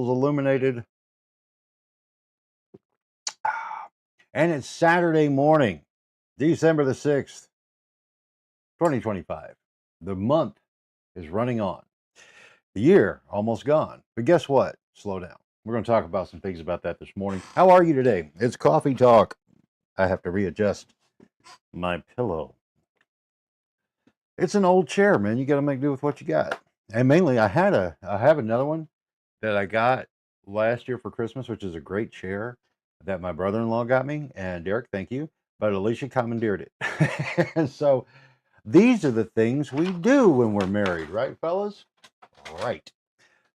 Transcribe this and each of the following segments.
illuminated. And it's Saturday morning, December the 6th, 2025. The month is running on. The year almost gone. But guess what? Slow down. We're going to talk about some things about that this morning. How are you today? It's coffee talk. I have to readjust my pillow. It's an old chair, man. You got to make do with what you got. And mainly, I have another one that I got last year for Christmas, which is a great chair that my brother-in-law got me. And Derek, thank you. But Alicia commandeered it. And so these are the things we do when we're married, right, fellas? Right.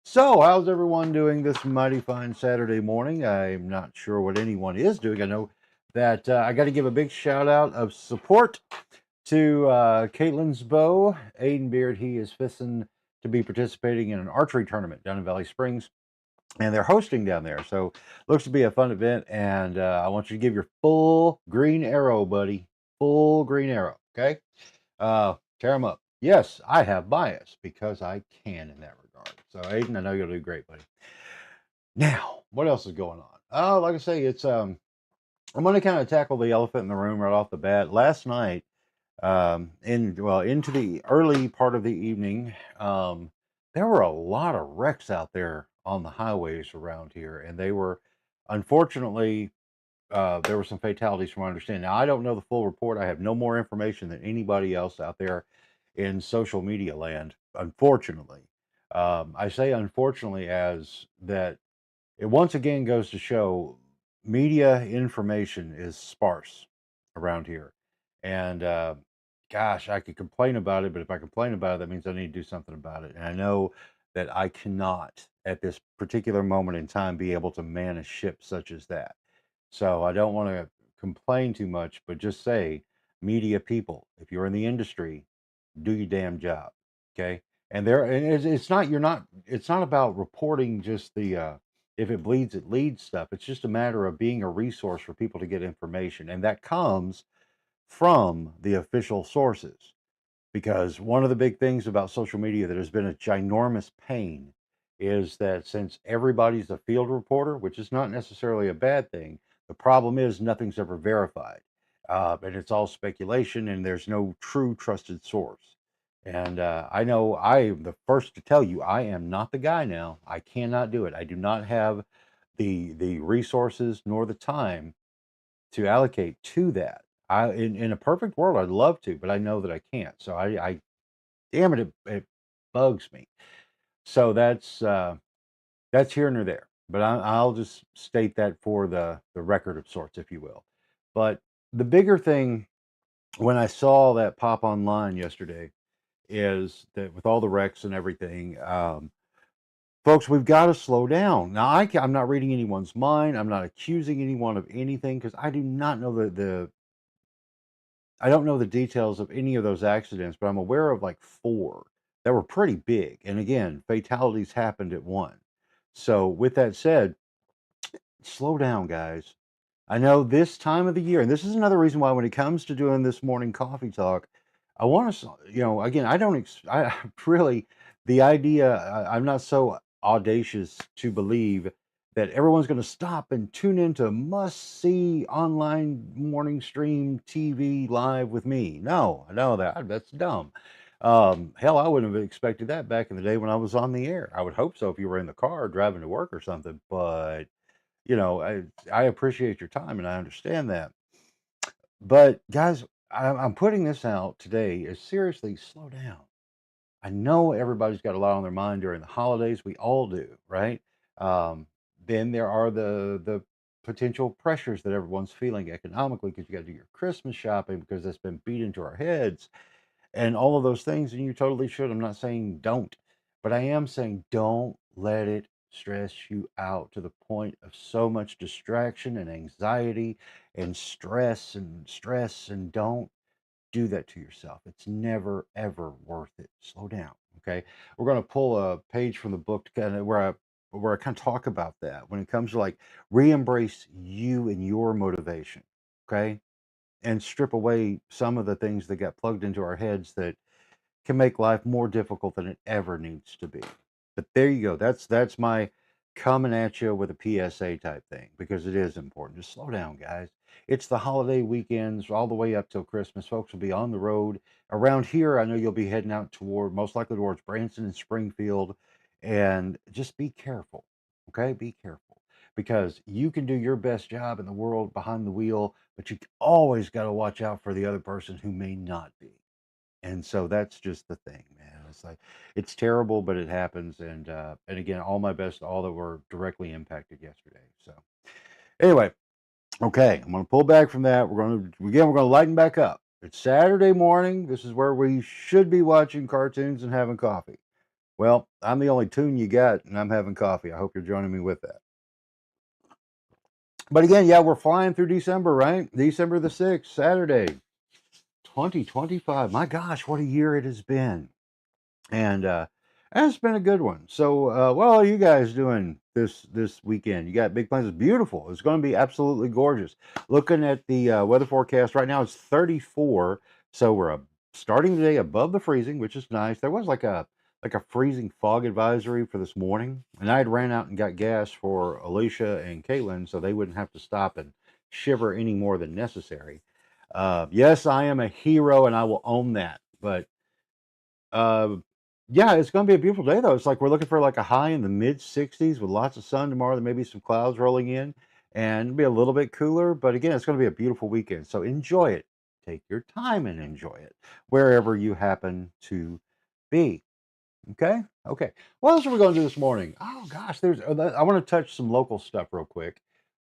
So, how's everyone doing this mighty fine Saturday morning? I'm not sure what anyone is doing. I know that I got to give a big shout out of support to Caitlin's bow, Aiden Beard. He is fisting to be participating in an archery tournament down in Valley Springs, and they're hosting down there. So, looks to be a fun event, and I want you to give your full green arrow, buddy. Full green arrow, okay? Tear them up. Yes, I have bias because I can in that regard. So, Aiden, I know you'll do great, buddy. Now, what else is going on? Oh, like I say, it's I'm going to kind of tackle the elephant in the room right off the bat. Last night, into the early part of the evening, there were a lot of wrecks out there on the highways around here, and they were, unfortunately, there were some fatalities from what I understand. Now, I don't know the full report. I have no more information than anybody else out there in social media land, unfortunately. I say unfortunately as that it once again goes to show media information is sparse around here. And gosh, I could complain about it, but if I complain about it, that means I need to do something about it. And I know that I cannot, at this particular moment in time, be able to man a ship such as that. So I don't want to complain too much, but just say, media people, if you're in the industry, do your damn job. Okay. And it's not, it's not about reporting just the, if it bleeds, it leads stuff. It's just a matter of being a resource for people to get information. And that comes from the official sources. Because one of the big things about social media that has been a ginormous pain is that since everybody's a field reporter, which is not necessarily a bad thing, the problem is nothing's ever verified. And it's all speculation, and there's no true trusted source. And I know I am the first to tell you I am not the guy now. I cannot do it. I do not have the resources nor the time to allocate to that. In a perfect world, I'd love to, but I know that I can't. So I damn it, it bugs me. So that's here and there. But I'll just state that for the record of sorts, if you will. But the bigger thing when I saw that pop online yesterday is that with all the wrecks and everything, folks, we've got to slow down. Now, I'm not reading anyone's mind. I'm not accusing anyone of anything because I do not know I don't know the details of any of those accidents, but I'm aware of like 4 that were pretty big, and again, fatalities happened at one. So, with that said, slow down, guys. I know this time of the year, and this is another reason why when it comes to doing this morning coffee talk, I want to, again, I don't, I really, the idea, I'm not so audacious to believe that everyone's going to stop and tune into must see online morning stream TV live with me. No, I know that's dumb. Hell, I wouldn't have expected that back in the day when I was on the air. I would hope so if you were in the car driving to work or something, but I appreciate your time and I understand that. But guys, I'm putting this out today is seriously slow down. I know everybody's got a lot on their mind during the holidays. We all do, right? Um, then there are the potential pressures that everyone's feeling economically because you got to do your Christmas shopping because that's been beat into our heads and all of those things. And you totally should. I'm not saying don't, but I am saying don't let it stress you out to the point of so much distraction and anxiety and stress and don't do that to yourself. It's never ever worth it. Slow down. Okay. We're going to pull a page from the book to kind of where I kind of talk about that when it comes to like re-embrace you and your motivation. Okay. And strip away some of the things that got plugged into our heads that can make life more difficult than it ever needs to be. But there you go. That's my coming at you with a PSA type thing because it is important. Just slow down, guys. It's the holiday weekends all the way up till Christmas. Folks will be on the road around here. I know you'll be heading out toward, most likely towards Branson and Springfield, and just be careful. Okay, be careful because you can do your best job in the world behind the wheel, but you always got to watch out for the other person who may not be. And so that's just the thing, man. It's like it's terrible, but it happens. And again, all my best to all that were directly impacted yesterday. So anyway, okay, I'm gonna pull back from that. We're gonna lighten back up. It's Saturday morning. This is where we should be watching cartoons and having coffee. Well, I'm the only tune you got, and I'm having coffee. I hope you're joining me with that. But again, yeah, we're flying through December, right? December the 6th, Saturday, 2025. My gosh, what a year it has been. And it's been a good one. So, what are you guys doing this weekend? You got big plans? It's beautiful. It's going to be absolutely gorgeous. Looking at the weather forecast right now, it's 34. So we're starting the day above the freezing, which is nice. There was like a freezing fog advisory for this morning, and I had ran out and got gas for Alicia and Caitlin, so they wouldn't have to stop and shiver any more than necessary. Yes, I am a hero, and I will own that. But uh, yeah, it's gonna be a beautiful day though. It's like we're looking for like a high in the mid 60s with lots of sun tomorrow. There may be some clouds rolling in and it'll be a little bit cooler, but again, it's gonna be a beautiful weekend. So enjoy it. Take your time and enjoy it wherever you happen to be. Okay? Okay. What else are we gonna do this morning? Oh gosh, I want to touch some local stuff real quick.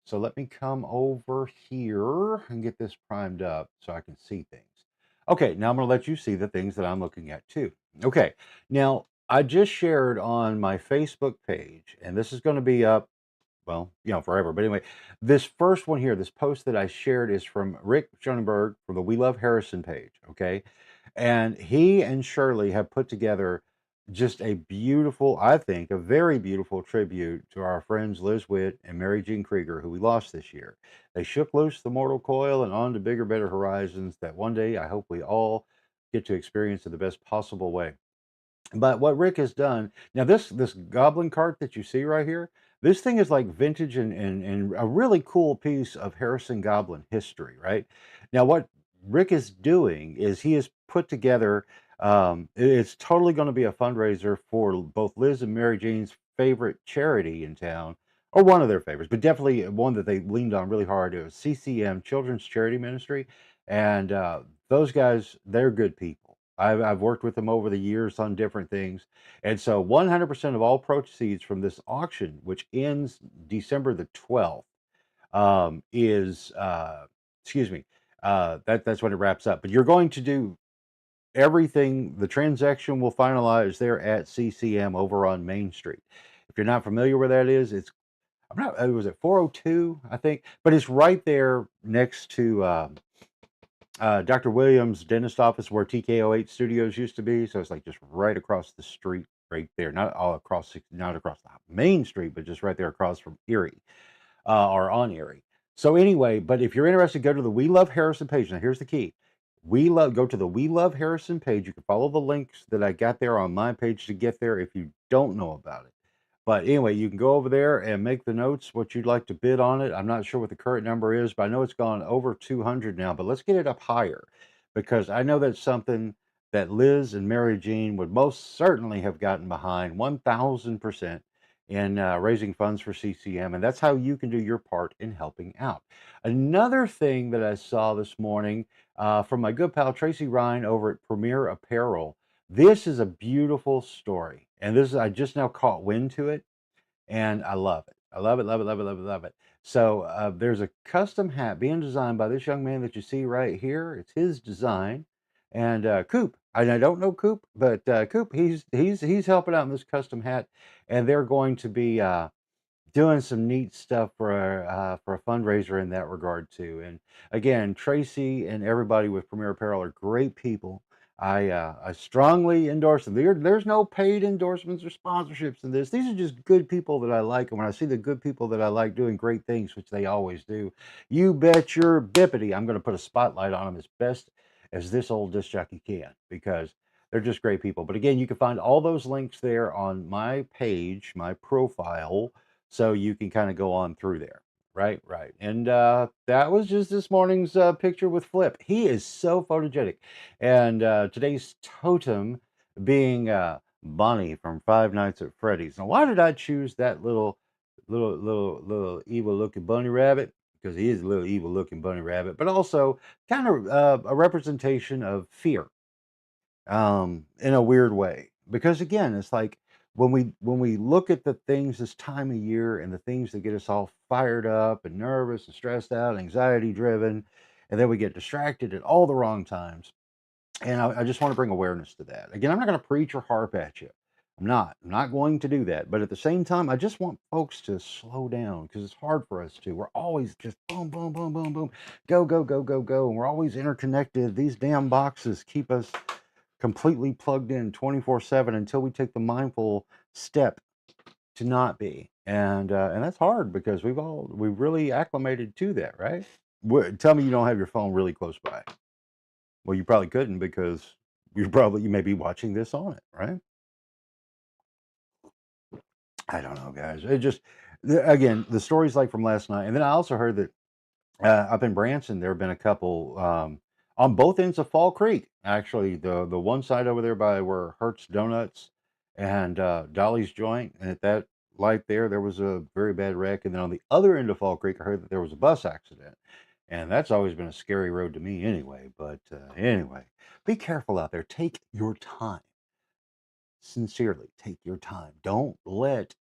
So let me come over here and get this primed up so I can see things. Okay, now I'm going to let you see the things that I'm looking at too. Okay, now I just shared on my Facebook page, and this is going to be up, well, forever. But anyway, this first one here, this post that I shared is from Rick Schoenberg from the We Love Harrison page. Okay, and he and Shirley have put together just a beautiful, I think, a very beautiful tribute to our friends Liz Witt and Mary Jean Krieger, who we lost this year. They shook loose the mortal coil and on to bigger, better horizons that one day I hope we all get to experience in the best possible way. But what Rick has done now, this goblin cart that you see right here, this thing is like vintage and a really cool piece of Harrison Goblin history, right? Now, what Rick is doing is he has put together. It's totally going to be a fundraiser for both Liz and Mary Jean's favorite charity in town, or one of their favorites, but definitely one that they leaned on really hard. It was CCM Children's Charity Ministry, and those guys, they're good people. I've worked with them over the years on different things. And so 100% of all proceeds from this auction, which ends December the 12th, is, excuse me, that's when it wraps up. But you're going to do everything, the transaction will finalize there at CCM over on Main Street. If you're not familiar where that is, I'm not, was it 402, I think? But it's right there next to, Dr. Williams' dentist office where TKO8 Studios used to be. So it's like just right across the street, right there. Not across the main street, but just right there across from Erie, or on Erie. So anyway, but if you're interested, go to the We Love Harrison page. Now here's the key. Go to the We Love Harrison page. You can follow the links that I got there on my page to get there if you don't know about it. But anyway, you can go over there and make the notes what you'd like to bid on it. I'm not sure what the current number is, but I know it's gone over 200 now. But let's get it up higher because I know that's something that Liz and Mary Jean would most certainly have gotten behind 1000% in raising funds for CCM. And that's how you can do your part in helping out. Another thing that I saw this morning from my good pal Tracy Ryan over at Premier Apparel. This is a beautiful story. And I just now caught wind to it and I love it. I love it, love it, love it, love it, love it. So there's a custom hat being designed by this young man that you see right here. It's his design, and Coop. I don't know Coop, but Coop, he's helping out in this custom hat, and they're going to be doing some neat stuff for a fundraiser in that regard too. And again, Tracy and everybody with Premier Apparel are great people. I strongly endorse them. There's no paid endorsements or sponsorships in this. These are just good people that I like. And when I see the good people that I like doing great things, which they always do, you bet your bippity I'm going to put a spotlight on them as best as this old disc jockey can because they're just great people. But again, you can find all those links there on my page, my profile so you can kind of go on through there. Right, right. And that was just this morning's picture with Flip. He is so photogenic. And today's totem being Bonnie from Five Nights at Freddy's. Now, why did I choose that little evil looking bunny rabbit? Because he is a little evil looking bunny rabbit, but also kind of a representation of fear in a weird way. Because again, it's like when we look at the things this time of year and the things that get us all fired up and nervous and stressed out, anxiety driven, and then we get distracted at all the wrong times. And I just want to bring awareness to that. Again, I'm not going to preach or harp at you. I'm not going to do that. But at the same time, I just want folks to slow down because it's hard for us to. We're always just boom, boom, boom, boom, boom, go, go, go, go, go. And we're always interconnected. These damn boxes keep us completely plugged in 24/7 until we take the mindful step to not be. And that's hard because we've really acclimated to that, right? Tell me you don't have your phone really close by. Well, you probably couldn't because you may be watching this on it, right? I don't know, guys. It just again the stories like from last night, and then I also heard that up in Branson there have been a couple on both ends of Fall Creek. Actually, the one side over there by where Hertz Donuts and Dolly's Joint, and at that light there was a very bad wreck. And then on the other end of Fall Creek, I heard that there was a bus accident, and that's always been a scary road to me anyway. But anyway, be careful out there. Take your time. Sincerely, take your time. Don't let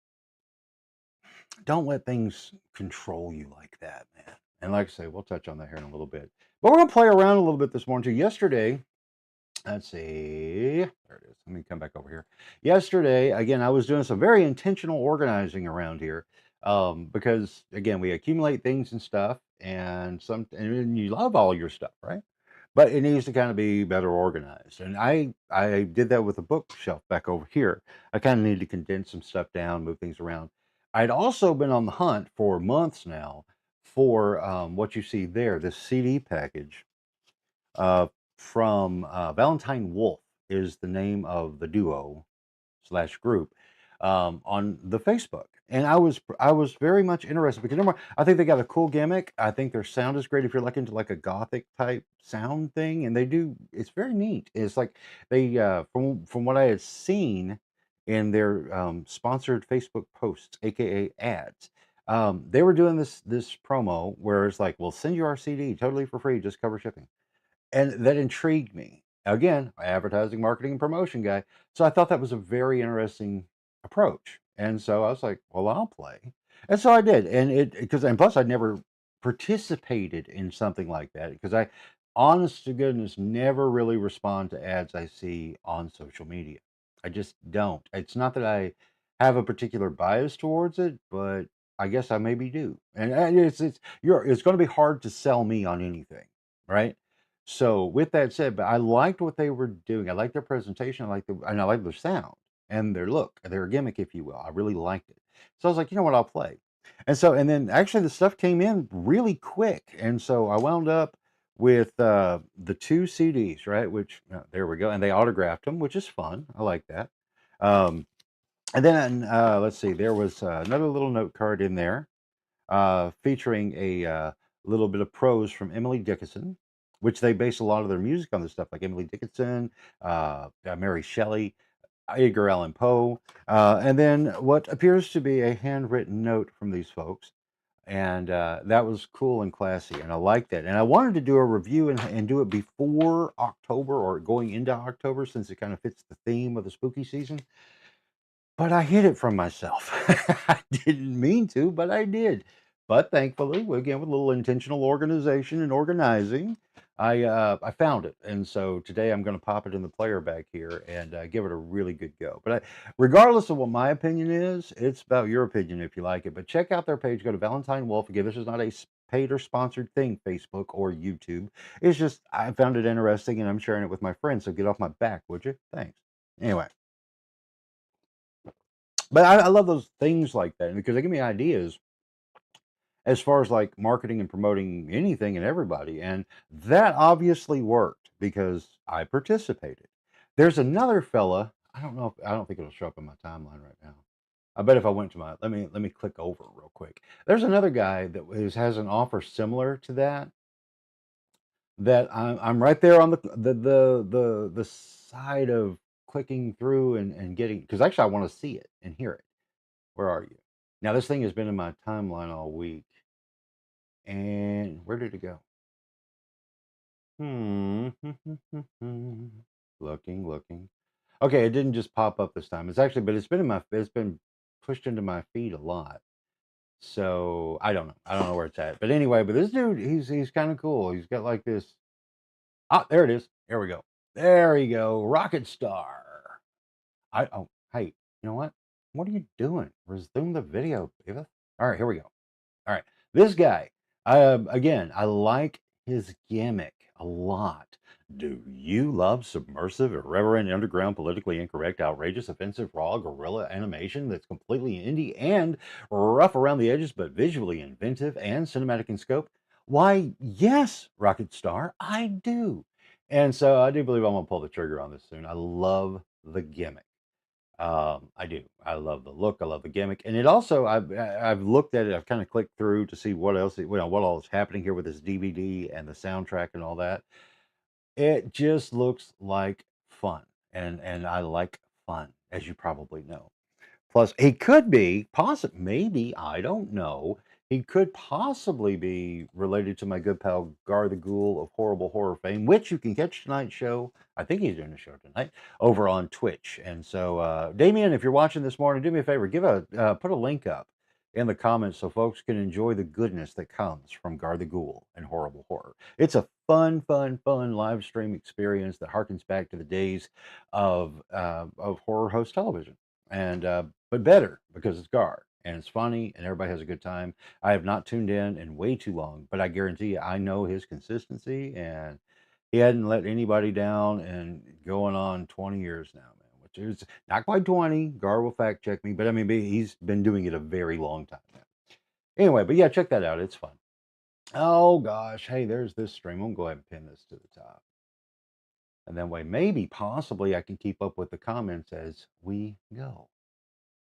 things control you like that, man. And like I say, we'll touch on that here in a little bit. But we're gonna play around a little bit this morning too. Yesterday, let's see, there it is. Let me come back over here. Yesterday, again, I was doing some very intentional organizing around here because again, we accumulate things and stuff, and you love all your stuff, right? But it needs to kind of be better organized. And I did that with a bookshelf back over here. I kind of need to condense some stuff down, move things around. I'd also been on the hunt for months now for what you see there, this CD package from Valentine Wolf is the name of the duo slash group on the Facebook. And I was very much interested because number one, I think they got a cool gimmick. I think their sound is great if you're like into like a gothic type sound thing, and it's very neat. It's like they from what I had seen in their sponsored Facebook posts, aka ads. They were doing this promo where it's like, we'll send you our CD totally for free, just cover shipping. And that intrigued me. Again, advertising, marketing, and promotion guy. So I thought that was a very interesting approach. And so I was like, well, I'll play. And so I did. And plus I'd never participated in something like that because I, honest to goodness, never really respond to ads I see on social media. I just don't. It's not that I have a particular bias towards it, but I guess I maybe do. And it's going to be hard to sell me on anything, right? So with that said, but I liked what they were doing. I liked their presentation. And I liked their sound and their look, their gimmick, if you will. I really liked it. So I was like, you know what, I'll play. And then actually the stuff came in really quick. And so I wound up with the two CDs, right? Which there we go. And they autographed them, which is fun. I like that. Um, and then let's see, there was another little note card in there featuring a little bit of prose from Emily Dickinson, which they base a lot of their music on this stuff, like Emily Dickinson, Mary Shelley, Edgar Allan Poe, and then what appears to be a handwritten note from these folks. And that was cool and classy, and I like that. And I wanted to do a review and do it before October or going into October, since it kind of fits the theme of the spooky season. But I hid it from myself. I didn't mean to, but I did. But thankfully, again, with a little intentional organization and organizing, I found it, and so today I'm going to pop it in the player back here and give it a really good go. But regardless of what my opinion is, it's about your opinion if you like it. But check out their page. Go to Valentine Wolf. Again, this is not a paid or sponsored thing, Facebook or YouTube. It's just I found it interesting, and I'm sharing it with my friends. So get off my back, would you? Thanks. Anyway. But I love those things like that because they give me ideas as far as like marketing and promoting anything and everybody. And that obviously worked because I participated. There's another fella. I don't know if I don't think it'll show up in my timeline right now. I bet if I went to my let me click over real quick. There's another guy that has an offer similar to that. That I'm right there on the side of clicking through and getting because actually I want to see it and hear it. Where are you? Now this thing has been in my timeline all week, and where did it go? Hmm. Looking, looking. Okay, it didn't just pop up this time. It's actually, but it's been pushed into my feed a lot. So I don't know. I don't know where it's at. But anyway, but this dude, he's kind of cool. He's got like this. Ah, there it is. There we go. There we go. Rocket Star. Hey, you know what? What are you doing? Resume the video, David. All right, here we go. All right, this guy. Again, I like his gimmick a lot. Do you love submersive, irreverent, underground, politically incorrect, outrageous, offensive, raw guerrilla animation that's completely indie and rough around the edges, but visually inventive and cinematic in scope? Why, yes, Rocket Star, I do. And so I do believe I'm gonna pull the trigger on this soon. I love the gimmick. I do. I love the look. I love the gimmick, and it also I've looked at it. I've kind of clicked through to see what else, what all is happening here with this DVD and the soundtrack and all that. It just looks like fun, and I like fun, as you probably know. Plus, he could be possibly, maybe, I don't know. He could possibly be related to my good pal Gar the Ghoul of Horrible Horror fame, which you can catch tonight's show. I think he's doing a show tonight over on Twitch. And so, Damien, if you're watching this morning, do me a favor, put a link up in the comments so folks can enjoy the goodness that comes from Gar the Ghoul and Horrible Horror. It's a fun live stream experience that harkens back to the days of horror host television and but better because it's Gar and it's funny and everybody has a good time. I have not tuned in way too long, but I guarantee you, I know his consistency and he hadn't let anybody down and going on 20 years now, man, which is not quite 20. Gar will fact check me, but I mean, he's been doing it a very long time now. Anyway, but yeah, check that out. It's fun. Oh gosh, hey, there's this stream. I'm gonna go ahead and pin this to the top. And then way maybe possibly I can keep up with the comments as we go.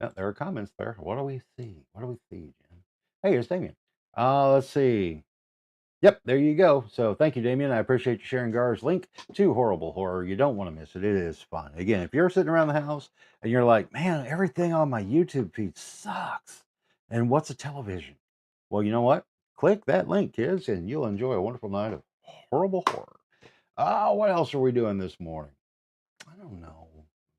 Yeah, there are comments there. What do we see? What do we see, Jim? Hey, here's Damien. Let's see. Yep, there you go. So thank you, Damien. I appreciate you sharing Gar's link to Horrible Horror. You don't want to miss it. It is fun. Again, if you're sitting around the house and you're like, man, everything on my YouTube feed sucks. And what's a television? Well, you know what? Click that link, kids, and you'll enjoy a wonderful night of Horrible Horror. What else are we doing this morning? I don't know.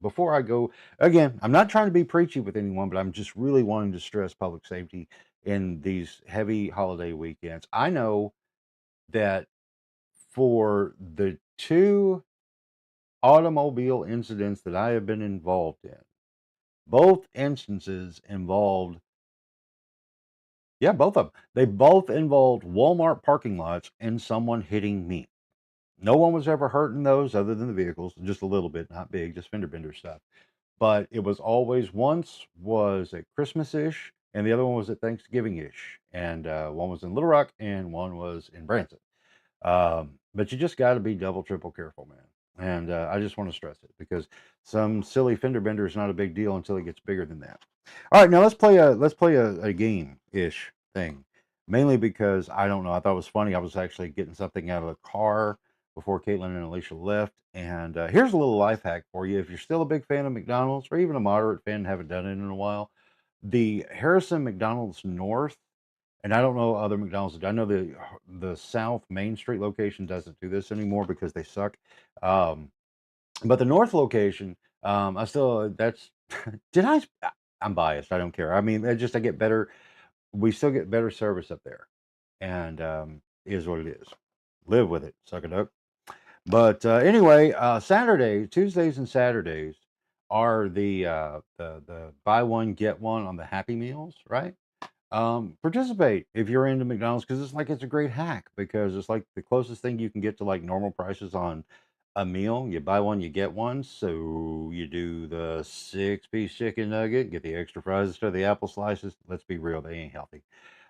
Before I go, again, I'm not trying to be preachy with anyone, but I'm just really wanting to stress public safety in these heavy holiday weekends. I know that for the two automobile incidents that I have been involved in, both instances involved, yeah, both of them, they both involved Walmart parking lots and someone hitting me. No one was ever hurt in those other than the vehicles, just a little bit, not big, just fender bender stuff. But it was always once was at Christmas-ish, and the other one was at Thanksgiving-ish, and one was in Little Rock and one was in Branson. But you just got to be double, triple careful, man. And I just want to stress it because some silly fender bender is not a big deal until it gets bigger than that. All right, now let's play a game ish thing. Mainly because I don't know. I thought it was funny. I was actually getting something out of the car before Caitlin and Alicia left. And here's a little life hack for you. If you're still a big fan of McDonald's or even a moderate fan and haven't done it in a while, the Harrison McDonald's North, and I don't know other McDonald's. I know the South Main Street location doesn't do this anymore because they suck. Um, but the North location, I still that's did I'm biased. I don't care. I mean, I get better. We still get better service up there, and is what it is. Live with it, suck a duck. But anyway, Saturdays, Tuesdays, and Saturdays are the buy one get one on the Happy Meals, right? Participate if you're into McDonald's because it's a great hack because it's like the closest thing you can get to like normal prices on a meal. You buy one, you get one. So you do the 6-piece chicken nugget, get the extra fries instead of the apple slices. Let's be real, they ain't healthy.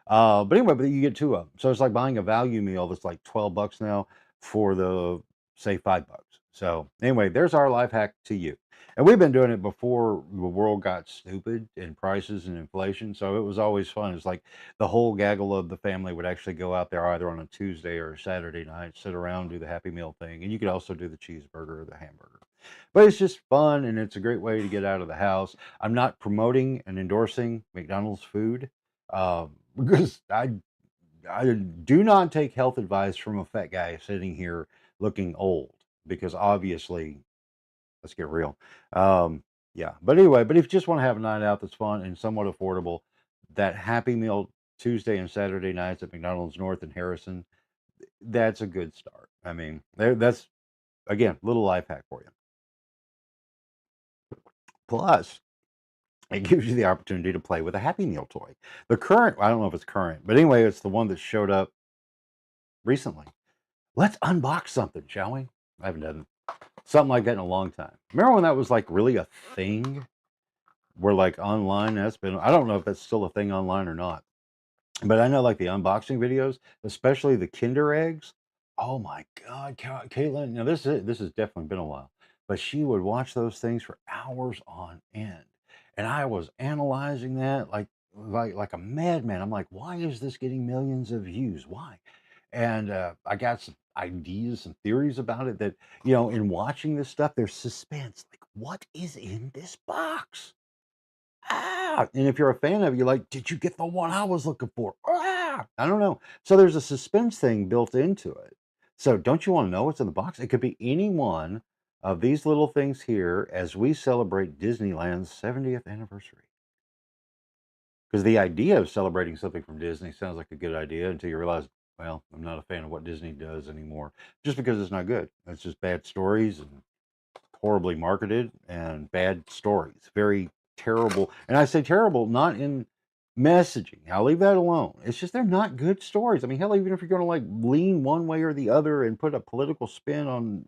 But anyway, but you get two of them. So it's like buying a value meal that's like $12 now for the say $5. So anyway, there's our life hack to you. And we've been doing it before the world got stupid in prices and inflation. So it was always fun. It's like the whole gaggle of the family would actually go out there either on a Tuesday or a Saturday night, sit around, do the Happy Meal thing. And you could also do the cheeseburger or the hamburger. But it's just fun and it's a great way to get out of the house. I'm not promoting and endorsing McDonald's food because I do not take health advice from a fat guy sitting here looking old because obviously, let's get real. Yeah, but anyway, but if you just want to have a night out that's fun and somewhat affordable, that Happy Meal Tuesday and Saturday nights at McDonald's North in Harrison, that's a good start. I mean, that's again, little life hack for you. Plus, it gives you the opportunity to play with a Happy Meal toy. The current, I don't know if it's current, but anyway, it's the one that showed up recently. Let's unbox something, shall we? I haven't done something like that in a long time. Remember when that was like really a thing? Where like online, that's been, I don't know if that's still a thing online or not. But I know like the unboxing videos, especially the Kinder eggs. Oh my God, Caitlin. Now this has definitely been a while, but she would watch those things for hours on end, and I was analyzing that like a madman. I'm like, why is this getting millions of views? Why? And I got some ideas, some theories about it that in watching this stuff, there's suspense. Like, what is in this box? And if you're a fan of it, you're like, did you get the one I was looking for? I don't know. So there's a suspense thing built into it. So don't you want to know what's in the box? It could be any one of these little things here as we celebrate Disneyland's 70th anniversary. Because the idea of celebrating something from Disney sounds like a good idea until you realize, well, I'm not a fan of what Disney does anymore. Just because it's not good. It's just bad stories and horribly marketed and bad stories. Very terrible. And I say terrible not in messaging. I'll leave that alone. It's just they're not good stories. I mean, hell, even if you're going to like lean one way or the other and put a political spin on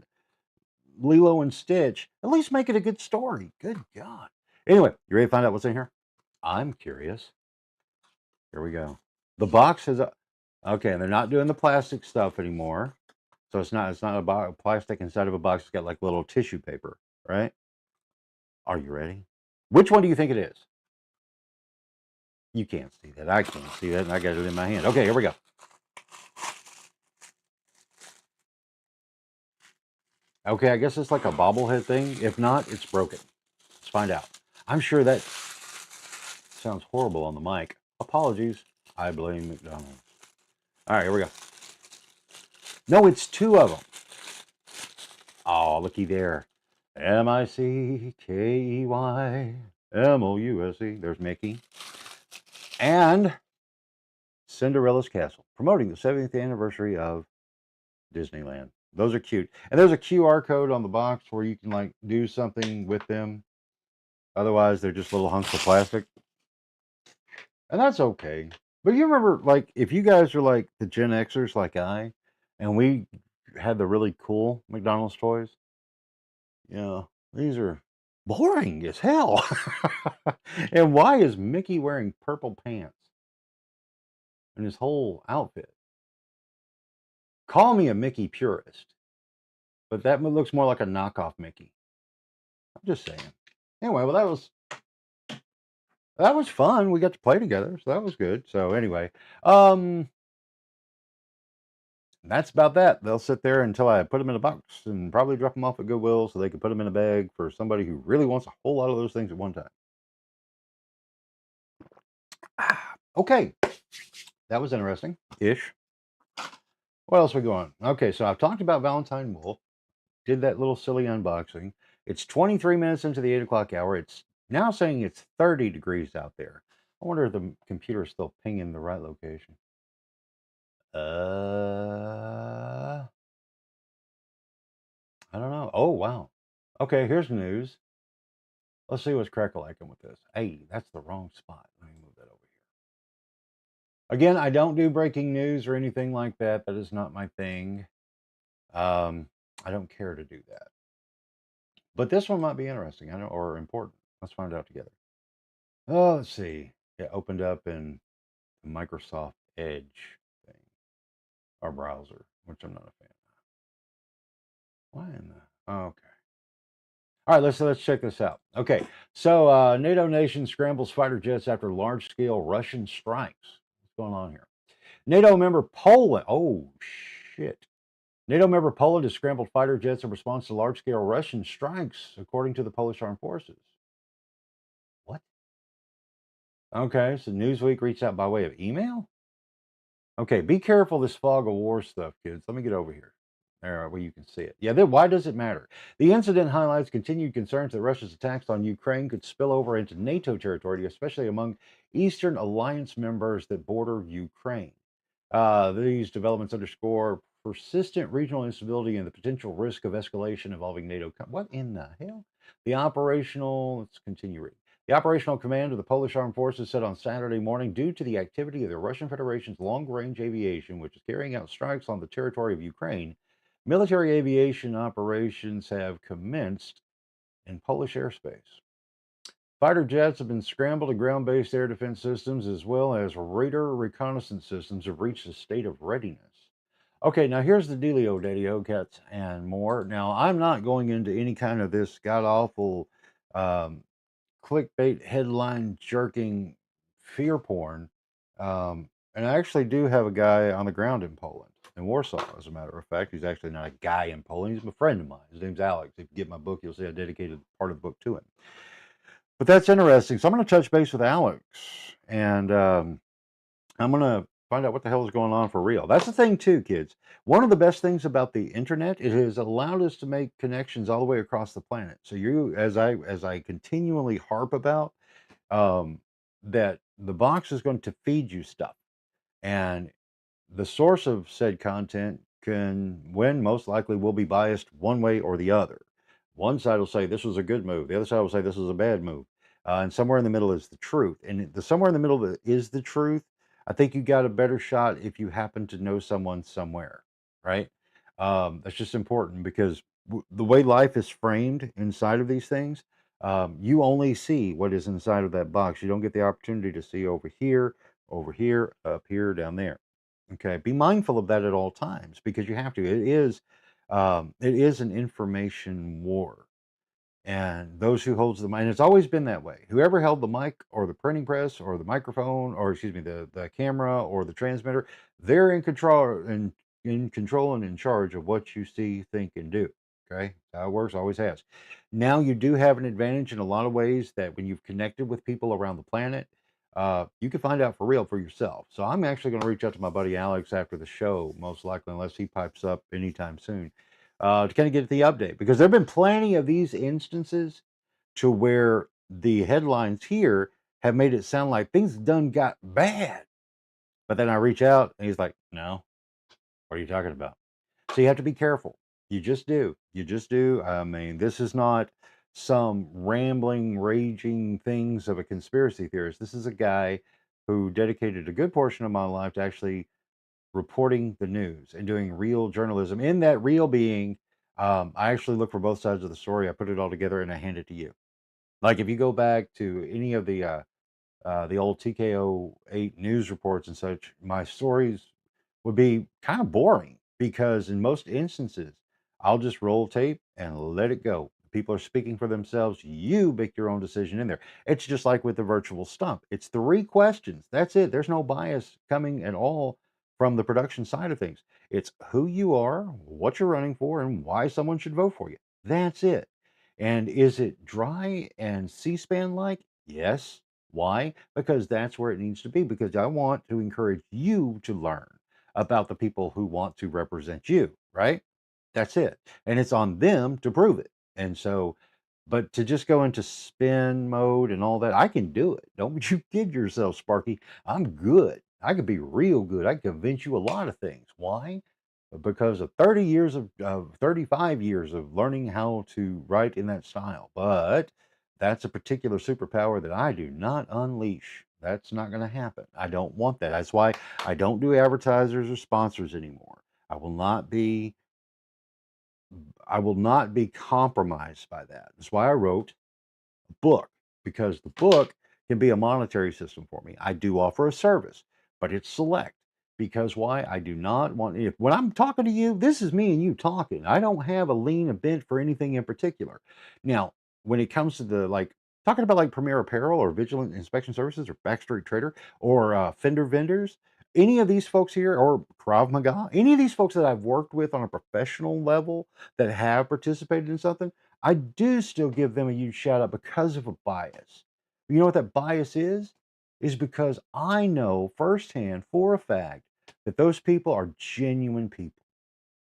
Lilo and Stitch, at least make it a good story. Good God. Anyway, you ready to find out what's in here? I'm curious. Here we go. The box has a okay, and they're not doing the plastic stuff anymore. So it's not a plastic inside of a box. It's got like little tissue paper, right? Are you ready? Which one do you think it is? You can't see that. I can't see that, and I got it in my hand. Okay, here we go. Okay, I guess it's like a bobblehead thing. If not, it's broken. Let's find out. I'm sure that sounds horrible on the mic. Apologies. I blame McDonald's. All right, here we go. No, it's two of them. Oh, looky there. Mickey There's Mickey. And Cinderella's Castle, promoting the 70th anniversary of Disneyland. Those are cute. And there's a QR code on the box where you can like do something with them. Otherwise, they're just little hunks of plastic. And that's okay. But you remember, like, if you guys are like the Gen Xers like and we had the really cool McDonald's toys, these are boring as hell. And why is Mickey wearing purple pants in his whole outfit? Call me a Mickey purist, but that looks more like a knockoff Mickey. I'm just saying. Anyway, well, that was fun. We got to play together, so that was good. So anyway, that's about that. They'll sit there until I put them in a box and probably drop them off at Goodwill so they can put them in a bag for somebody who really wants a whole lot of those things at one time. Okay, that was interesting ish. What else are we going? Okay, so I've talked about Valentine Wolf. Did that little silly unboxing. It's 23 minutes into the 8 o'clock hour. It's now saying it's 30 degrees out there. I wonder if the computer is still pinging the right location. I don't know. Oh, wow. Okay, here's news. Let's see what's crack-a-lacking with this. Hey, that's the wrong spot. Let me move that over here. Again, I don't do breaking news or anything like that. That is not my thing. I don't care to do that. But this one might be interesting, or important. Let's find out together. Oh, let's see. It opened up in the Microsoft Edge thing, our browser, which I'm not a fan of. Why in the? Okay. All right, let's check this out. Okay, so NATO nation scrambles fighter jets after large-scale Russian strikes. What's going on here? NATO member Poland. Oh shit. NATO member Poland has scrambled fighter jets in response to large-scale Russian strikes, according to the Polish armed forces. What? Okay, so Newsweek reached out by way of email. Okay, be careful this fog of war stuff, kids. Let me get over here. There, where you can see it. Yeah, then why does it matter? The incident highlights continued concerns that Russia's attacks on Ukraine could spill over into NATO territory, especially among Eastern Alliance members that border Ukraine. These developments underscore persistent regional instability and the potential risk of escalation involving NATO. What in the hell? Let's continue reading. The operational command of the Polish Armed Forces said on Saturday morning, due to the activity of the Russian Federation's long range aviation, which is carrying out strikes on the territory of Ukraine, military aviation operations have commenced in Polish airspace. Fighter jets have been scrambled and ground based air defense systems, as well as radar reconnaissance systems, have reached a state of readiness. Okay, now here's the dealio, Daddy Cats, and more. Now, I'm not going into any kind of this god awful um, clickbait headline jerking fear porn. And I actually do have a guy on the ground in Poland, in Warsaw, as a matter of fact. He's actually not a guy in Poland, he's a friend of mine. His name's Alex. If you get my book, you'll see I dedicated part of the book to him. But that's interesting. So I'm going to touch base with Alex and I'm going to find out what the hell is going on for real. That's the thing, too, kids. One of the best things about the internet, it has allowed us to make connections all the way across the planet. So you, as I continually harp about, um, that the box is going to feed you stuff, and the source of said content can win, most likely will be biased one way or the other. One side will say this was a good move, the other side will say this was a bad move, and somewhere in the middle is the truth. And the somewhere in the middle that is the truth, I think you got a better shot if you happen to know someone somewhere, right? That's just important because the way life is framed inside of these things, you only see what is inside of that box. You don't get the opportunity to see over here, up here, down there. Okay, be mindful of that at all times because you have to. It is an information war, and those who holds the mic, and it's always been that way. Whoever held the mic or the printing press or the microphone or excuse me, the camera or the transmitter, they're in control and in charge of what you see, think, and do. Okay, that's how it works. Always has. Now you do have an advantage in a lot of ways that when you've connected with people around the planet, you can find out for real for yourself. So I'm actually going to reach out to my buddy Alex after the show, most likely, unless he pipes up anytime soon, to kind of get the update because there have been plenty of these instances to where the headlines here have made it sound like things done got bad. But then I reach out and he's like, no, what are you talking about? So you have to be careful. You just do. You just do. I mean, this is not some rambling, raging things of a conspiracy theorist. This is a guy who dedicated a good portion of my life to actually reporting the news and doing real journalism. In that real being, I actually look for both sides of the story. I put it all together and I hand it to you. Like if you go back to any of the old TKO 8 news reports and such, my stories would be kind of boring because in most instances, I'll just roll tape and let it go. People are speaking for themselves. You make your own decision in there. It's just like with the virtual stump. It's 3 questions. That's it. There's no bias coming at all from the production side of things. It's who you are, what you're running for, and why someone should vote for you. That's it. And is it dry and C-SPAN like? Yes. Why? Because that's where it needs to be. Because I want to encourage you to learn about the people who want to represent you, right? That's it. And it's on them to prove it. And so, but to just go into spin mode and all that, I can do it. Don't you kid yourself, Sparky. I'm good. I could be real good. I can convince you a lot of things. Why? Because of 30 years of 35 years of learning how to write in that style. But that's a particular superpower that I do not unleash. That's not going to happen. I don't want that. That's why I don't do advertisers or sponsors anymore. I will not be I will not be compromised by that. That's why I wrote a book because the book can be a monetary system for me. I do offer a service, but it's select. because why? I do not want, if when I'm talking to you, this is me and you talking. I don't have a lean, a bent for anything in particular. Now, when it comes to the like talking about like Premier Apparel or Vigilant Inspection Services or Backstreet Trader or Fender Vendors, any of these folks here or Krav Maga, any of these folks that I've worked with on a professional level that have participated in something, I do still give them a huge shout out because of a bias. You know what that bias is? Is because I know firsthand for a fact that those people are genuine people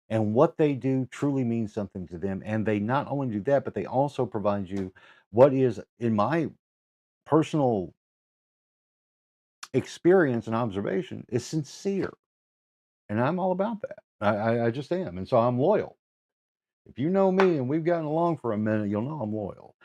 and what they do truly means something to them. And they not only do that, but they also provide you what is, in my personal experience and observation, is sincere. And I'm all about that. I just am. And so I'm loyal. If you know me and we've gotten along for a minute, you'll know I'm loyal.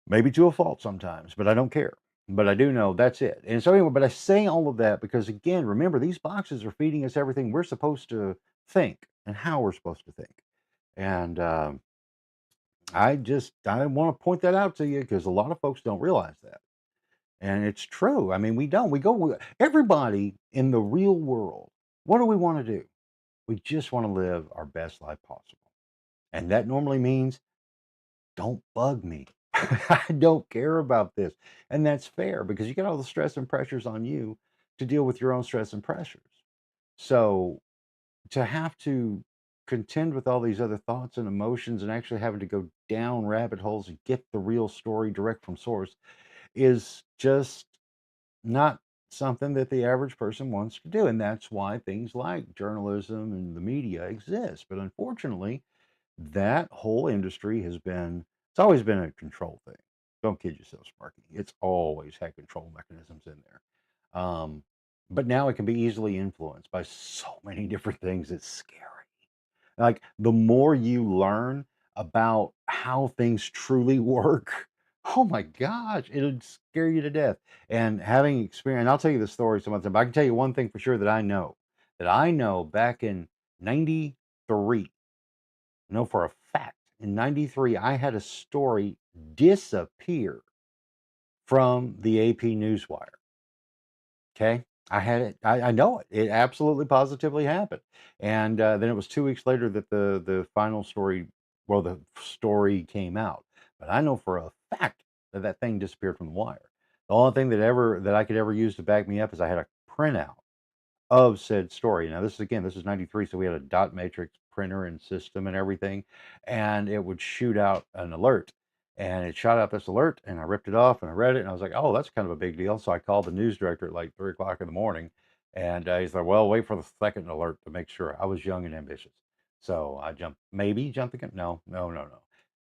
Maybe to a fault sometimes, but I don't care. But I do know that's it. And so anyway, but I say all of that because again, remember these boxes are feeding us everything we're supposed to think and how we're supposed to think. And I want to point that out to you because a lot of folks don't realize that. And it's true. I mean, we don't. Everybody in the real world, what do we want to do? We just want to live our best life possible. And that normally means don't bug me. I don't care about this. And that's fair because you get all the stress and pressures on you to deal with your own stress and pressures. So to have to contend with all these other thoughts and emotions and actually having to go down rabbit holes and get the real story direct from source is just not something that the average person wants to do. And that's why things like journalism and the media exist. But unfortunately, that whole industry it's always been a control thing. Don't kid yourself, Sparky. It's always had control mechanisms in there. But now it can be easily influenced by so many different things. It's scary. Like the more you learn about how things truly work, oh my gosh, it'll scare you to death. And having experience, I'll tell you the story some other time, but I can tell you one thing for sure that I know back in 93, know for a fact, in 93, I had a story disappear from the AP Newswire. Okay. I had it. I know it. It absolutely positively happened. And then it was 2 weeks later that the final story, well, the story came out. But I know for a fact that that thing disappeared from the wire. The only thing that I could ever use to back me up is I had a printout of said story. Now, this is 93, so we had a dot matrix printer and system and everything, and it would shoot out an alert. And it shot out this alert, and I ripped it off and I read it, and I was like, oh, that's kind of a big deal. So I called the news director at like 3 o'clock in the morning, and he's like, well, wait for the second alert to make sure. I was young and ambitious. So I jumped the gun. No, no, no, no.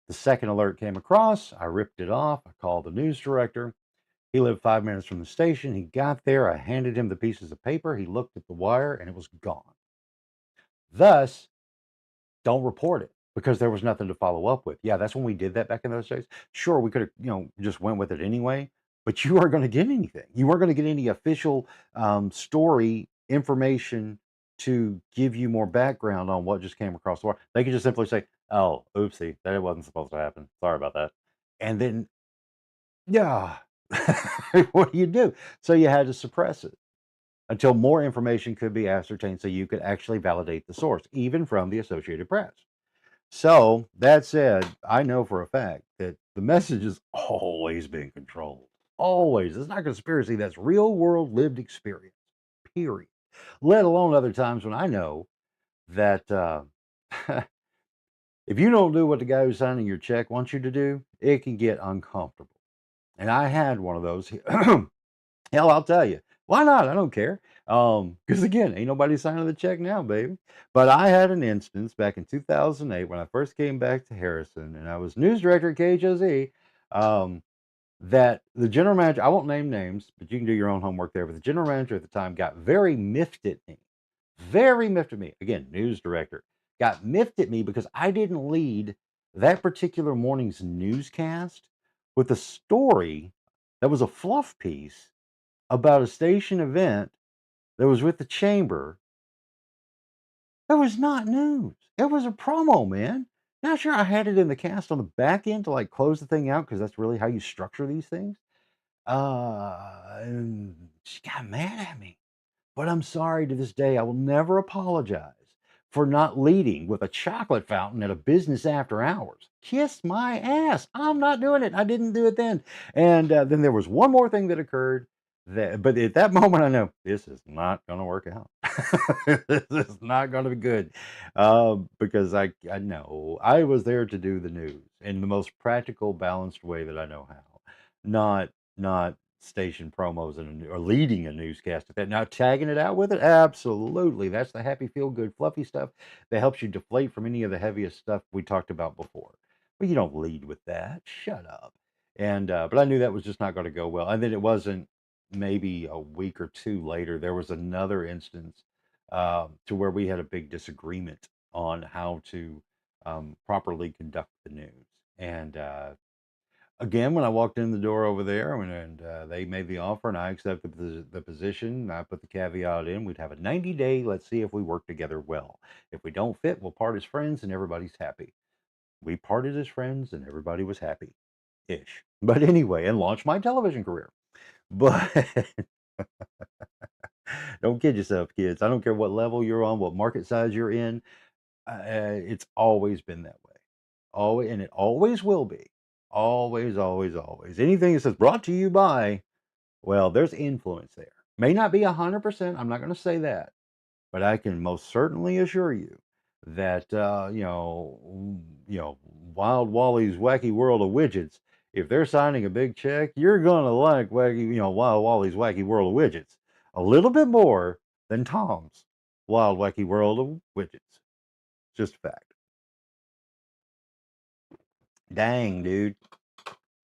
The second alert came across. I ripped it off. I called the news director. He lived 5 minutes from the station. He got there. I handed him the pieces of paper. He looked at the wire and it was gone. Thus, don't report it because there was nothing to follow up with. Yeah, that's when we did that back in those days. Sure, we could have, just went with it anyway, but you weren't going to get anything. You weren't going to get any official story information to give you more background on what just came across the wire. They could just simply say, oh, oopsie, that wasn't supposed to happen. Sorry about that. And then, yeah, what do you do? So you had to suppress it until more information could be ascertained so you could actually validate the source, even from the Associated Press. So that said, I know for a fact that the message has always been controlled. Always. It's not conspiracy. That's real world lived experience, period. Let alone other times when I know that if you don't do what the guy who's signing your check wants you to do, it can get uncomfortable. And I had one of those. Hell, I'll tell you. Why not? I don't care. Because again, ain't nobody signing the check now, baby. But I had an instance back in 2008 when I first came back to Harrison, and I was news director at KHOZ. That the general manager, I won't name names, but you can do your own homework there. But the general manager at the time got very miffed at me. Very miffed at me. Again, news director got miffed at me because I didn't lead that particular morning's newscast with a story that was a fluff piece about a station event that was with the chamber. It was not news. It was a promo, man. Now, sure, I had it in the cast on the back end to like close the thing out because that's really how you structure these things. And she got mad at me. But I'm sorry, to this day, I will never apologize for not leading with a chocolate fountain at a business after hours. Kiss my ass. I'm not doing it. I didn't do it then. And then there was one more thing that occurred. But at that moment, I know this is not going to work out. This is not going to be good, because I know I was there to do the news in the most practical, balanced way that I know how, not station promos or leading a newscast at that. Now tagging it out with it, absolutely. That's the happy, feel good, fluffy stuff that helps you deflate from any of the heaviest stuff we talked about before. But you don't lead with that. Shut up. And but I knew that was just not going to go well. And then it wasn't maybe a week or two later, there was another instance to where we had a big disagreement on how to properly conduct the news. And again, when I walked in the door over there, they made the offer, and I accepted the position. I put the caveat in: we'd have a 90-day. Let's see if we work together well. If we don't fit, we'll part as friends, and everybody's happy. We parted as friends, and everybody was happy, ish. But anyway, and launched my television career. But don't kid yourself, kids. I don't care what level you're on, what market size you're in. It's always been that way. Always, and it always will be. Always, always, always. Anything that says brought to you by, well, there's influence there. May not be 100%. I'm not going to say that, but I can most certainly assure you that Wild Wally's Wacky World of Widgets. If they're signing a big check, you're gonna like Wild Wally's Wacky World of Widgets a little bit more than Tom's Wild Wacky World of Widgets. Just a fact. Dang, dude.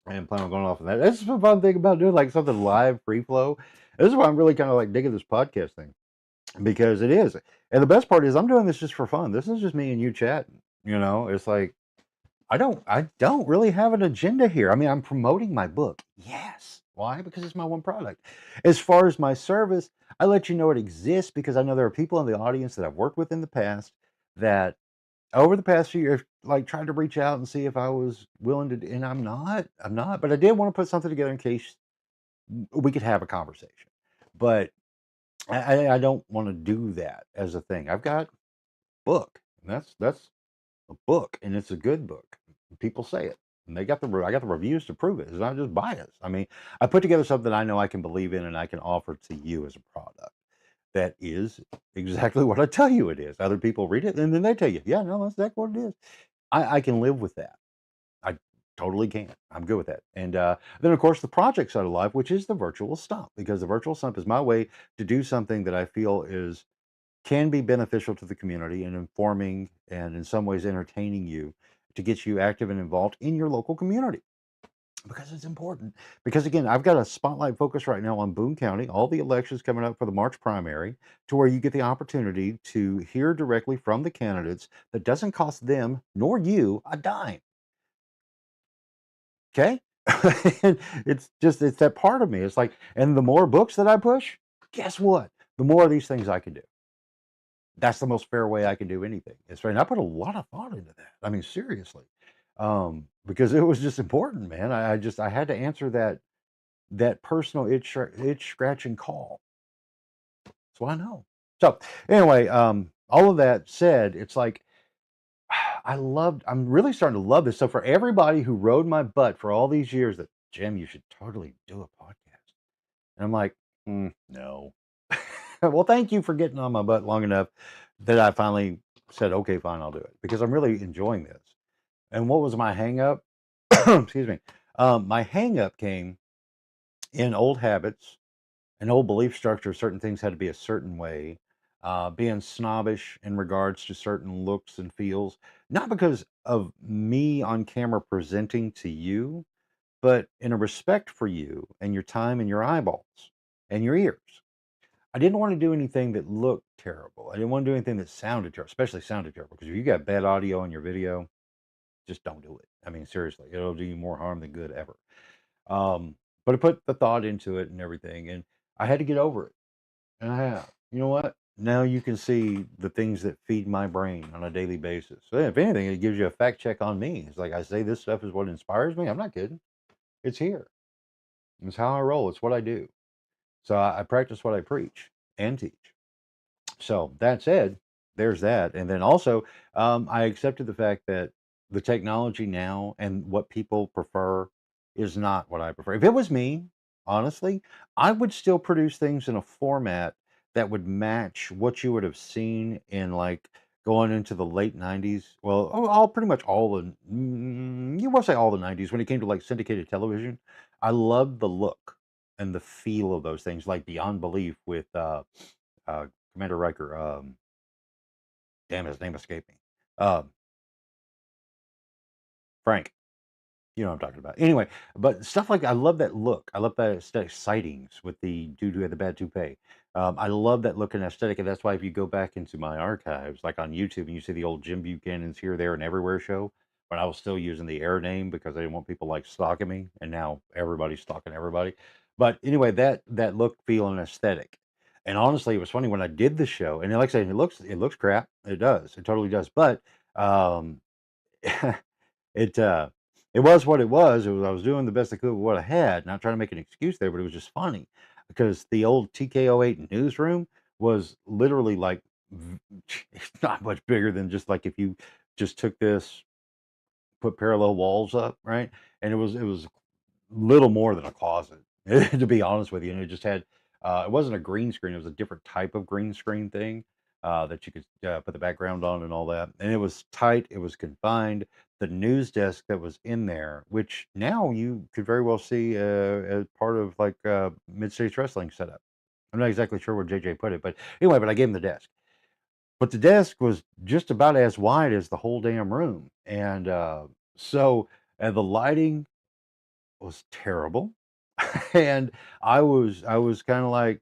I didn't plan on going off of that. This is the fun thing about doing like something live, free flow. This is why I'm really kind of like digging this podcast thing, because it is. And the best part is I'm doing this just for fun. This is just me and you chatting. It's like I don't really have an agenda here. I mean, I'm promoting my book. Yes. Why? Because it's my one product. As far as my service, I let you know it exists because I know there are people in the audience that I've worked with in the past that over the past few years, like tried to reach out and see if I was willing to, and I'm not, but I did want to put something together in case we could have a conversation. But I don't want to do that as a thing. I've got book, and that's a book, and it's a good book. People say it, and I got the reviews to prove it. It's not just bias. I mean, I put together something I know I can believe in, and I can offer to you as a product that is exactly what I tell you it is. Other people read it, and then they tell you, yeah, no, that's exactly what it is. I can live with that. I totally can. I'm good with that. And then, of course, the project side of life, which is the virtual stump, because the virtual stump is my way to do something that I feel can be beneficial to the community and informing and in some ways entertaining you to get you active and involved in your local community, because it's important. Because again, I've got a spotlight focus right now on Boone County, all the elections coming up for the March primary, to where you get the opportunity to hear directly from the candidates that doesn't cost them nor you a dime. Okay. And it's that part of me. It's like, and the more books that I push, guess what? The more of these things I can do. That's the most fair way I can do anything. It's right. And I put a lot of thought into that. I mean, seriously, because it was just important, man. I had to answer that personal itch scratching call. So I know. So anyway, all of that said, it's like I'm really starting to love this. So for everybody who rode my butt for all these years, that Jim, you should totally do a podcast. And I'm like, no. Well, thank you for getting on my butt long enough that I finally said, okay, fine, I'll do it, because I'm really enjoying this. And what was my hang up? Excuse me. My hang up came in old habits, an old belief structure. Certain things had to be a certain way, being snobbish in regards to certain looks and feels, not because of me on camera presenting to you, but in a respect for you and your time and your eyeballs and your ears. I didn't want to do anything that looked terrible. I didn't want to do anything that sounded terrible, especially sounded terrible, because if you got bad audio in your video, just don't do it. I mean, seriously, it'll do you more harm than good ever. But I put the thought into it and everything, and I had to get over it. And I have. You know what? Now you can see the things that feed my brain on a daily basis. So if anything, it gives you a fact check on me. It's like I say this stuff is what inspires me. I'm not kidding. It's here. It's how I roll. It's what I do. So I practice what I preach. and teach. So that said, there's that. And then also, I accepted the fact that the technology now and what people prefer is not what I prefer. If it was me, honestly, I would still produce things in a format that would match what you would have seen in like going into the late 90s. Well, all pretty much all the, you will say all the 90s when it came to like syndicated television. I loved the look and the feel of those things, like Beyond Belief with uh, Commander Riker. Damn, his name escaped me. Um, Frank. You know what I'm talking about. Anyway, but stuff like I love that look. I love that aesthetic. Sightings with the dude who had the bad toupee. I love that look and aesthetic, and that's why if you go back into my archives, like on YouTube, and you see the old Jim Buchanan's Here, There, and Everywhere show, when I was still using the air name because I didn't want people like stalking me, and now everybody's stalking everybody. But anyway, that look, feel, and aesthetic. And honestly, it was funny when I did the show, and like I said, it looks crap. It does. It totally does. But um, it it was what it was. It was I was doing the best I could with what I had, not trying to make an excuse there, but it was just funny because the old TK08 newsroom was literally like it's not much bigger than just like if you just took this, put parallel walls up, right? And it was little more than a closet, to be honest with you. And it just had, it wasn't a green screen; it was a different type of green screen thing that you could put the background on and all that. And it was tight; it was confined. The news desk that was in there, which now you could very well see as part of like Mid States Wrestling setup. I'm not exactly sure where JJ put it, but anyway, but I gave him the desk. But the desk was just about as wide as the whole damn room, and the lighting was terrible. And I was kind of like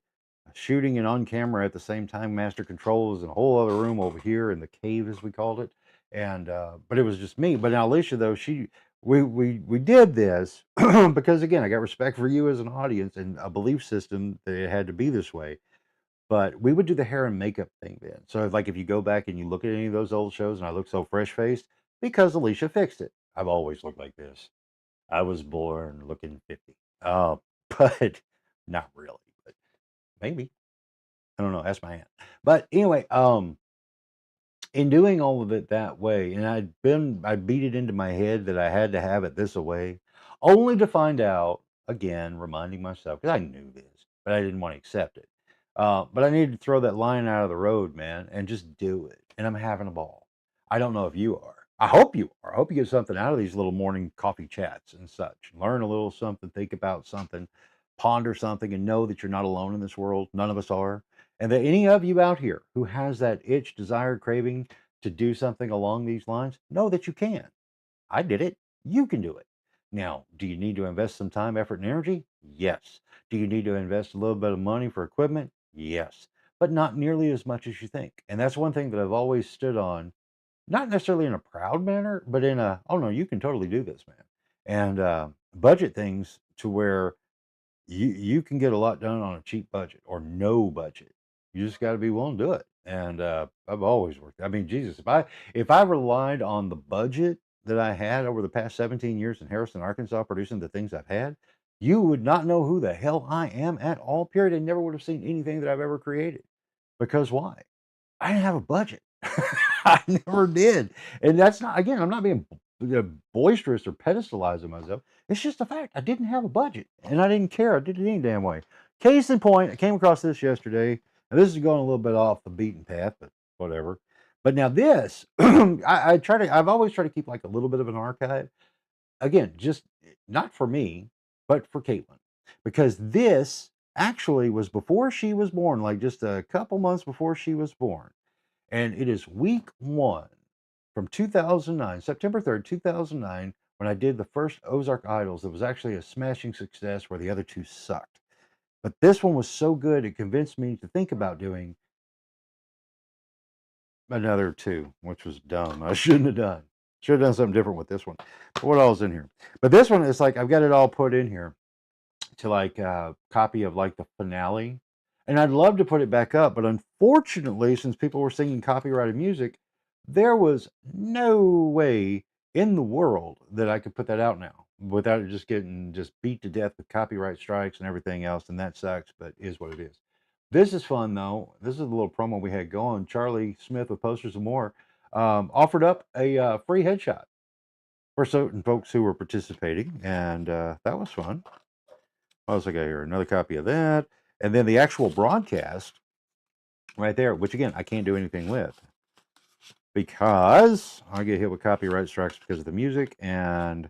shooting and on camera at the same time. Master Control was in a whole other room over here in the cave, as we called it. And but it was just me. But now Alicia, though, we did this because again, I got respect for you as an audience and a belief system that it had to be this way. But we would do the hair and makeup thing then. So like if you go back and you look at any of those old shows and I look so fresh faced because Alicia fixed it. I've always looked like this. I was born looking 50. But not really, but maybe. I don't know. Ask my aunt. But anyway, in doing all of it that way, and I beat it into my head that I had to have it this way, only to find out again, reminding myself because I knew this, but I didn't want to accept it. But I needed to throw that line out of the road, man, and just do it. And I'm having a ball. I don't know if you are. I hope you are. I hope you get something out of these little morning coffee chats and such. Learn a little something, think about something, ponder something, and know that you're not alone in this world. None of us are. And that any of you out here who has that itch, desire, craving to do something along these lines, know that you can. I did it. You can do it. Now, do you need to invest some time, effort, and energy? Yes. Do you need to invest a little bit of money for equipment? Yes. But not nearly as much as you think. And that's one thing that I've always stood on, not necessarily in a proud manner, but in a, oh no, you can totally do this, man. And budget things to where you can get a lot done on a cheap budget or no budget. You just got to be willing to do it. And I've always worked. I mean, Jesus, if I relied on the budget that I had over the past 17 years in Harrison, Arkansas, producing the things I've had, you would not know who the hell I am at all. Period. And never would have seen anything that I've ever created. Because why? I didn't have a budget. I never did. And that's not, again, I'm not being boisterous or pedestalizing myself. It's just a fact. I didn't have a budget and I didn't care. I did it any damn way. Case in point, I came across this yesterday. And this is going a little bit off the beaten path, but whatever. But now this, I've always tried to keep like a little bit of an archive. Again, just not for me, but for Caitlin. Because this actually was before she was born, like just a couple months before she was born. And it is week one from 2009, September 3rd, 2009, when I did the first Ozark Idols. It was actually a smashing success where the other two sucked. But this one was so good, it convinced me to think about doing another two, which was dumb. I shouldn't have done. Should have done something different with this one. But what all's in here? But this one is like, I've got it all put in here to like a copy of like the finale. And I'd love to put it back up, but unfortunately, since people were singing copyrighted music, there was no way in the world that I could put that out now without it just getting just beat to death with copyright strikes and everything else. And that sucks, but is what it is. This is fun though. This is a little promo we had going. Charlie Smith with Posters and More offered up a free headshot for certain folks who were participating, and that was fun. What else I got here? Another copy of that, and then the actual broadcast right there, which again I can't do anything with because I get hit with copyright strikes because of the music, and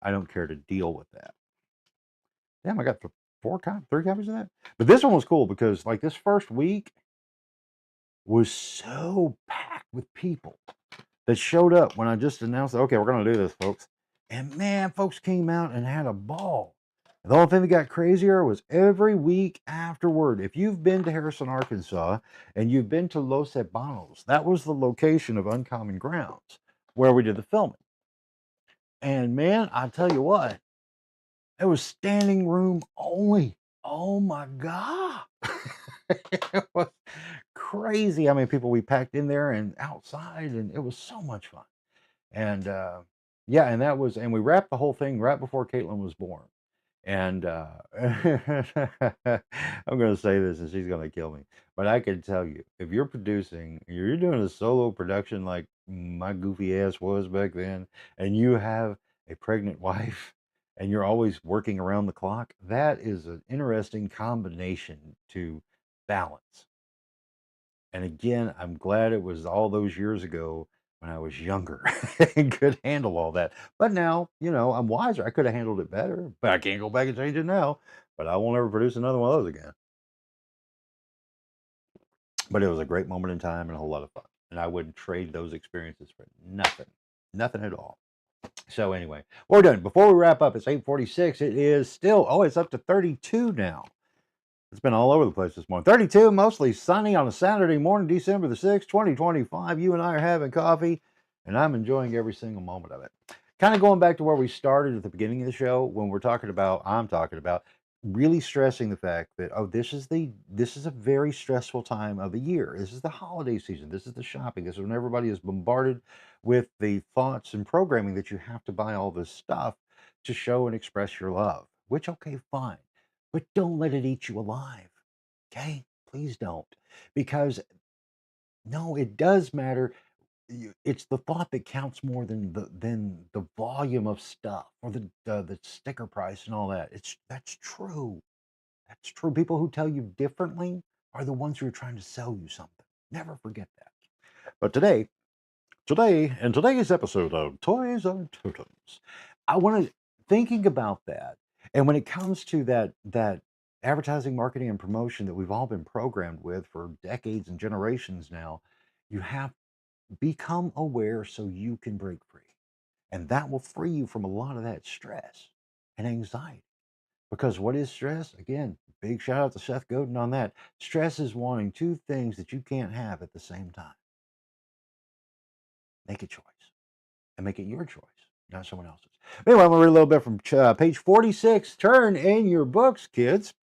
I don't care to deal with that. Damn, I got three copies of that. But this one was cool because like this first week was so packed with people that showed up when I just announced, okay, we're going to do this, folks. And man, folks came out and had a ball. The only thing that got crazier was every week afterward. If you've been to Harrison, Arkansas, and you've been to Los Hermanos, that was the location of Uncommon Grounds where we did the filming. And man, I tell you what, it was standing room only. Oh my God. It was crazy how many people we packed in there and outside, and it was so much fun. And yeah, and that was, and we wrapped the whole thing right before Caitlin was born. And I'm going to say this, and she's going to kill me, but I can tell you, if you're producing, you're doing a solo production like my goofy ass was back then, and you have a pregnant wife, and you're always working around the clock, that is an interesting combination to balance. And again, I'm glad it was all those years ago when I was younger and could handle all that. But now, I'm wiser. I could have handled it better, but I can't go back and change it now. But I won't ever produce another one of those again. But it was a great moment in time and a whole lot of fun. And I wouldn't trade those experiences for nothing. Nothing at all. So anyway, we're done. Before we wrap up, it's 8:46. It is still, it's up to 32 now. It's been all over the place this morning. 32, mostly sunny on a Saturday morning, December the 6th, 2025. You and I are having coffee, and I'm enjoying every single moment of it. Kind of going back to where we started at the beginning of the show when I'm talking about really stressing the fact that, this is a very stressful time of the year. This is the holiday season. This is the shopping. This is when everybody is bombarded with the thoughts and programming that you have to buy all this stuff to show and express your love, which, okay, fine, but don't let it eat you alive. Okay? Please don't. Because no, it does matter. It's the thought that counts more than the volume of stuff or the sticker price and all that. That's true. That's true. People who tell you differently are the ones who are trying to sell you something. Never forget that. But today, in today's episode of Toys Are Totems, I want to thinking about that. And when it comes to that advertising, marketing, and promotion that we've all been programmed with for decades and generations now, you have become aware so you can break free. And that will free you from a lot of that stress and anxiety. Because what is stress? Again, big shout out to Seth Godin on that. Stress is wanting two things that you can't have at the same time. Make a choice and make it your choice, not someone else's. Anyway, I'm going to read a little bit from page 46. Turn in your books, kids.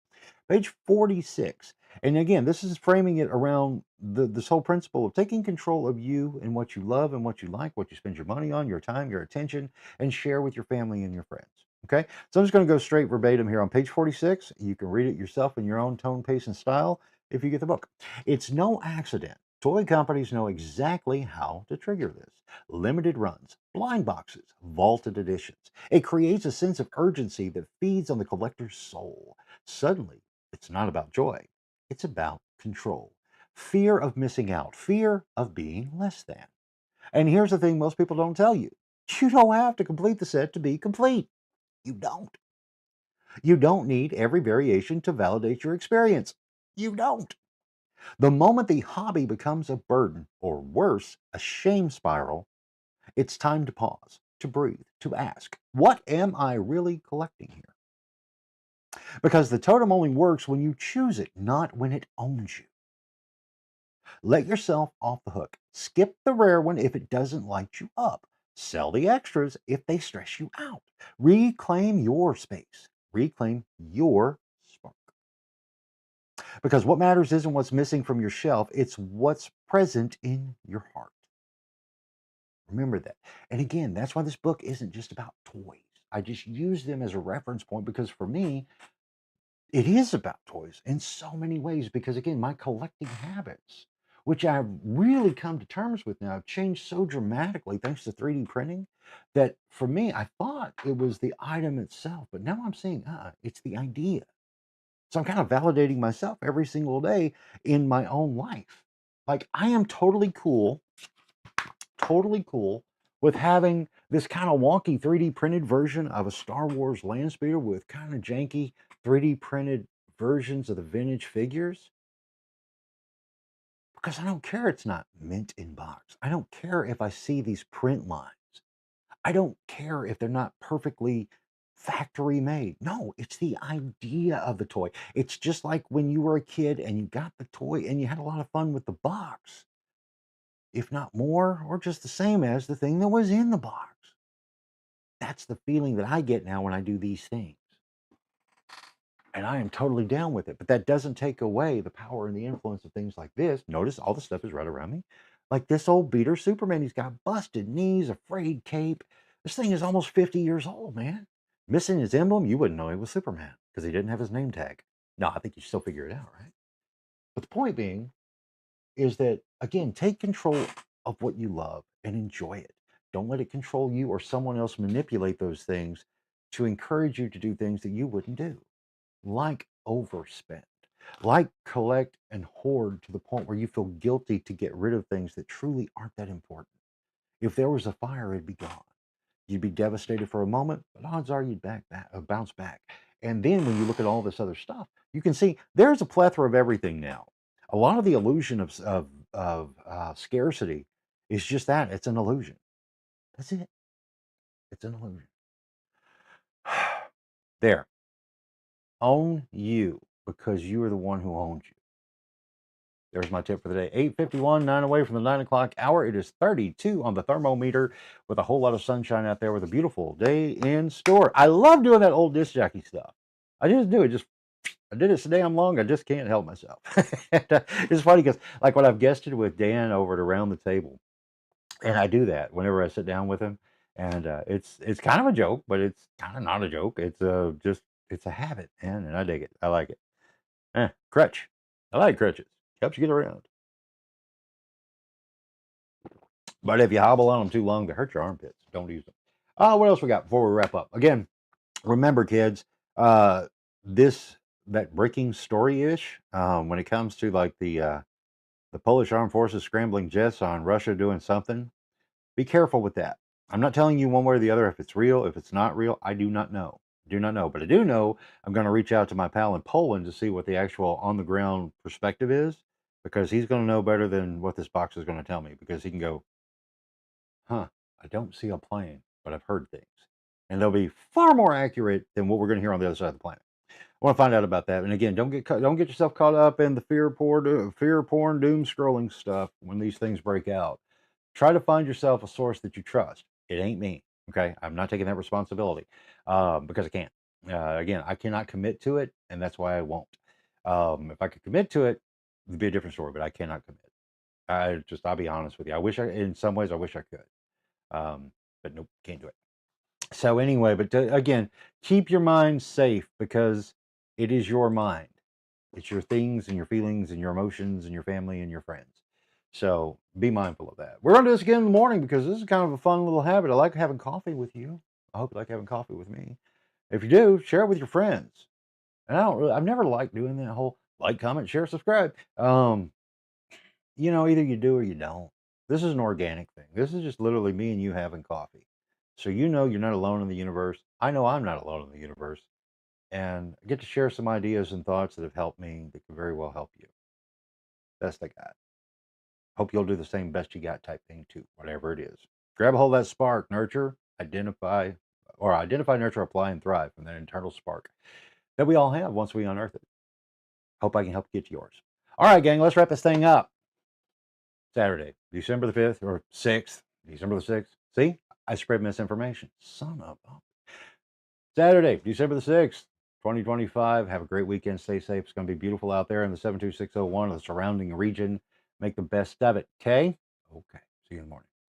Page 46. And again, this is framing it around this whole principle of taking control of you and what you love and what you like, what you spend your money on, your time, your attention, and share with your family and your friends. Okay, so I'm just going to go straight verbatim here on page 46. You can read it yourself in your own tone, pace, and style if you get the book. It's no accident. Toy companies know exactly how to trigger this. Limited runs, blind boxes, vaulted editions. It creates a sense of urgency that feeds on the collector's soul. Suddenly, it's not about joy, it's about control. Fear of missing out, fear of being less than. And here's the thing most people don't tell you: you don't have to complete the set to be complete. You don't. You don't need every variation to validate your experience. You don't. The moment the hobby becomes a burden, or worse, a shame spiral, it's time to pause, to breathe, to ask, what am I really collecting here? Because the totem only works when you choose it, not when it owns you. Let yourself off the hook. Skip the rare one if it doesn't light you up. Sell the extras if they stress you out. Reclaim your space. Reclaim your spark. Because what matters isn't what's missing from your shelf, it's what's present in your heart. Remember that. And again, that's why this book isn't just about toys. I just use them as a reference point because for me, It is about toys in so many ways because, again, my collecting habits, which I've really come to terms with now, have changed so dramatically thanks to 3D printing that for me, I thought it was the item itself, but now I'm seeing, it's the idea. So I'm kind of validating myself every single day in my own life. Like, I am totally cool with having this kind of wonky 3D printed version of a Star Wars land speeder with kind of janky 3D printed versions of the vintage figures because I don't care it's not mint in box. I don't care if I see these print lines. I don't care if they're not perfectly factory made. No, it's the idea of the toy. It's just like when you were a kid and you got the toy and you had a lot of fun with the box, if not more or just the same as the thing that was in the box. That's the feeling that I get now when I do these things. And I am totally down with it. But that doesn't take away the power and the influence of things like this. Notice all the stuff is right around me. Like this old beater Superman, he's got busted knees, a frayed cape. This thing is almost 50 years old, man. Missing his emblem, you wouldn't know he was Superman because he didn't have his name tag. No, I think you still figure it out, right? But the point being is that, again, take control of what you love and enjoy it. Don't let it control you or someone else manipulate those things to encourage you to do things that you wouldn't do, like overspend, like collect and hoard to the point where you feel guilty to get rid of things that truly aren't that important. If there was a fire, it'd be gone. You'd be devastated for a moment, but odds are you'd bounce back. And then when you look at all this other stuff, you can see there's a plethora of everything now. A lot of the illusion of scarcity is just that, it's an illusion. That's it. It's an illusion. There. Own you because you are the one who owns you. There's my tip for the day. 8:51, 9 away from the 9 o'clock hour. It is 32 on the thermometer with a whole lot of sunshine out there with a beautiful day in store. I love doing that old disc jockey stuff. I just do it. I did it so damn long, I just can't help myself. It's funny because, like, when I've guested with Dan over at Around the Table, and I do that whenever I sit down with him, and it's kind of a joke, but it's kind of not a joke. It's just it's a habit, and I dig it. I like it. Crutch. I like crutches. Helps you get around. But if you hobble on them too long, they hurt your armpits. Don't use them. What else we got before we wrap up? Again, remember, kids, this that breaking story-ish when it comes to like the Polish armed forces scrambling jets on Russia doing something. Be careful with that. I'm not telling you one way or the other if it's real, if it's not real. I do not know. Do not know. But I do know I'm going to reach out to my pal in Poland to see what the actual on the ground perspective is because he's going to know better than what this box is going to tell me because he can go, huh, I don't see a plane, but I've heard things. And they'll be far more accurate than what we're going to hear on the other side of the planet. I want to find out about that. And again, don't get yourself caught up in the fear porn, doom scrolling stuff when these things break out. Try to find yourself a source that you trust. It ain't me. Okay, I'm not taking that responsibility because I can't. Again, I cannot commit to it, and that's why I won't. If I could commit to it, it'd be a different story. But I cannot commit. I'll be honest with you. In some ways, I wish I could, but nope, can't do it. So anyway, but again, keep your mind safe because it is your mind. It's your things and your feelings and your emotions and your family and your friends. So be mindful of that. We're going to do this again in the morning because this is kind of a fun little habit. I like having coffee with you. I hope you like having coffee with me. If you do, share it with your friends. And I've never liked doing that whole like, comment, share, subscribe. Either you do or you don't. This is an organic thing. This is just literally me and you having coffee. So you're not alone in the universe. I know I'm not alone in the universe. And I get to share some ideas and thoughts that have helped me that can very well help you. Best I got. Hope you'll do the same best you got type thing too, whatever it is. Grab a hold of that spark, nurture, identify, nurture, apply, and thrive from that internal spark that we all have once we unearth it. Hope I can help you get yours. All right, gang, let's wrap this thing up. Saturday, December the 5th or 6th, December the 6th. See, I spread misinformation. Son of a. Saturday, December the 6th, 2025. Have a great weekend. Stay safe. It's going to be beautiful out there in the 72601 of the surrounding region. Make the best of it. Okay? Okay. See you in the morning.